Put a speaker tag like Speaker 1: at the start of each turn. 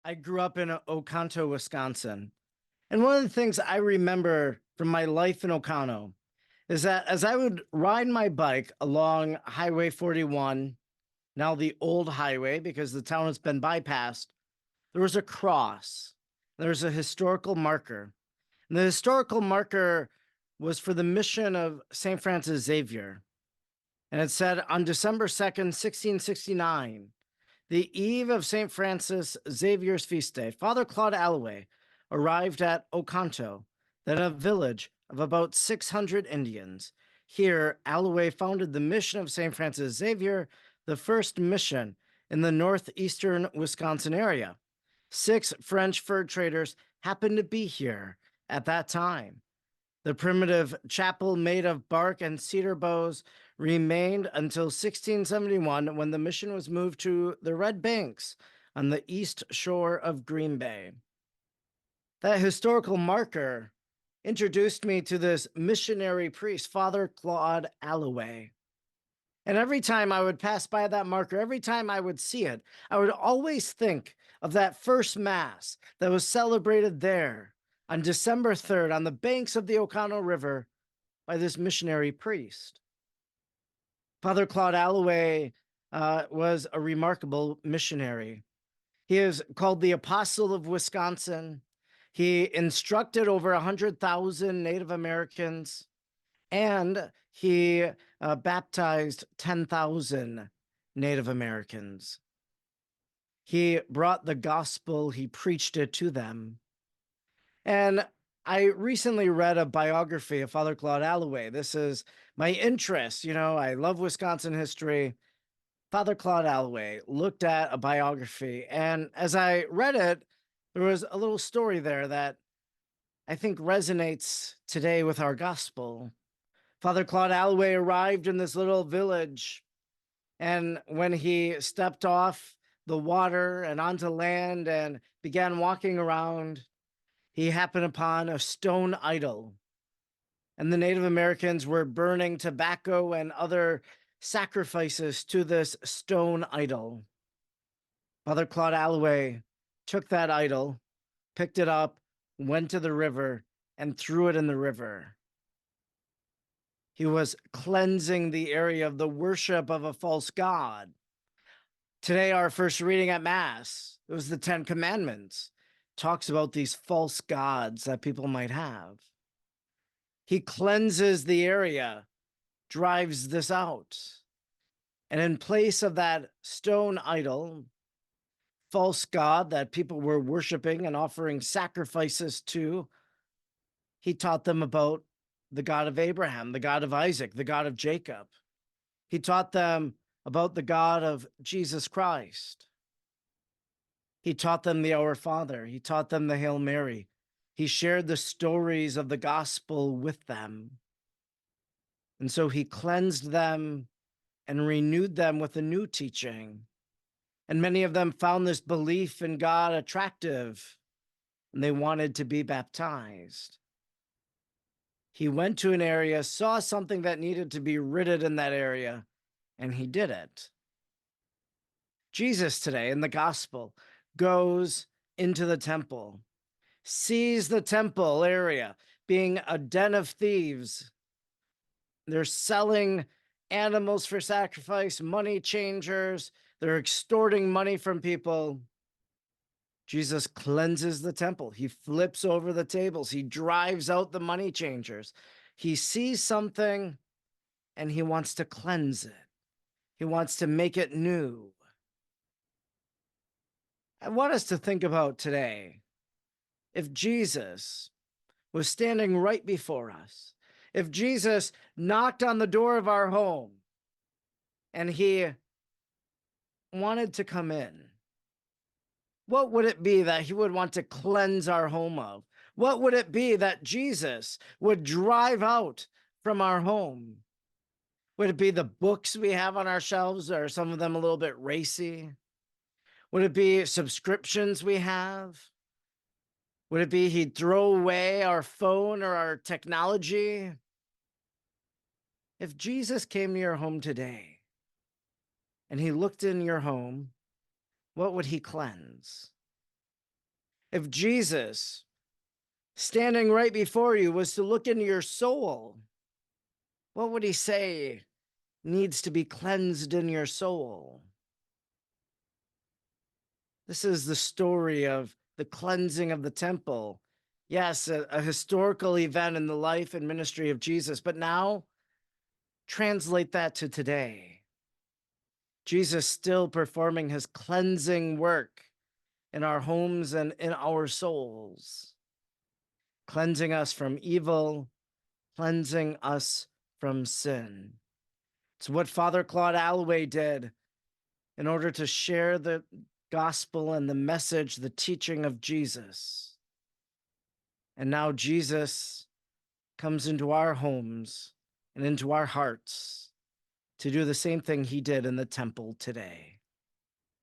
Speaker 1: I grew up in Oconto, Wisconsin. And one of the things I remember from my life in Oconto is that as I would ride my bike along Highway 41, now the old highway because the town has been bypassed, there was a cross. There was a historical marker. And the historical marker was for the mission of St. Francis Xavier. And it said on December 2nd, 1669, the eve of St. Francis Xavier's feast day, Father Claude Alloway arrived at Oconto, then a village of about 600 Indians. Here, Alloway founded the mission of St. Francis Xavier, the first mission in the northeastern Wisconsin area. 6 French fur traders happened to be here at that time. The primitive chapel made of bark and cedar boughs remained until 1671 when the mission was moved to the Red Banks on the east shore of Green Bay. That historical marker introduced me to this missionary priest, Father Claude Alloway. And every time I would pass by that marker, every time I would see it, I would always think of that first Mass that was celebrated there on December 3rd on the banks of the Oconto River by this missionary priest. Father Claude Alloway was a remarkable missionary. He is called the Apostle of Wisconsin. He instructed over 100,000 Native Americans, and he baptized 10,000 Native Americans. He brought the gospel, he preached it to them. And I recently read a biography of Father Claude Alloway. This is my interest. I love Wisconsin history. Father Claude Alloway looked at a biography, and as I read it, there was a little story there that I think resonates today with our gospel. Father Claude Alloway arrived in this little village, and when he stepped off the water and onto land and began walking around, he happened upon a stone idol. And the Native Americans were burning tobacco and other sacrifices to this stone idol. Father Claude Alloway took that idol, picked it up, went to the river, and threw it in the river. He was cleansing the area of the worship of a false god. Today, our first reading at Mass, it was the 10 Commandments. Talks about these false gods that people might have. He cleanses the area, drives this out. And in place of that stone idol, false god that people were worshiping and offering sacrifices to, he taught them about the God of Abraham, the God of Isaac, the God of Jacob. He taught them about the God of Jesus Christ. He taught them the Our Father. He taught them the Hail Mary. He shared the stories of the gospel with them. And so he cleansed them and renewed them with a new teaching. And many of them found this belief in God attractive, and they wanted to be baptized. He went to an area, saw something that needed to be ridded in that area, and he did it. Jesus today in the gospel goes into the temple, sees the temple area being a den of thieves. They're selling animals for sacrifice, money changers. They're extorting money from people. Jesus cleanses the temple. He flips over the tables. He drives out the money changers. He sees something and he wants to cleanse it. He wants to make it new. I want us to think about today, if Jesus was standing right before us, if Jesus knocked on the door of our home and he wanted to come in, what would it be that he would want to cleanse our home of? What would it be that Jesus would drive out from our home? Would it be the books we have on our shelves? Or are some of them a little bit racy? Would it be subscriptions we have? Would it be he'd throw away our phone or our technology? If Jesus came to your home today and he looked in your home, what would he cleanse? If Jesus, standing right before you, was to look into your soul, what would he say needs to be cleansed in your soul? This is the story of the cleansing of the temple. Yes, a historical event in the life and ministry of Jesus, but now translate that to today. Jesus still performing his cleansing work in our homes and in our souls, cleansing us from evil, cleansing us from sin. It's what Father Claude Alloway did in order to share the gospel and the message, the teaching of Jesus. And now Jesus comes into our homes and into our hearts to do the same thing he did in the temple today.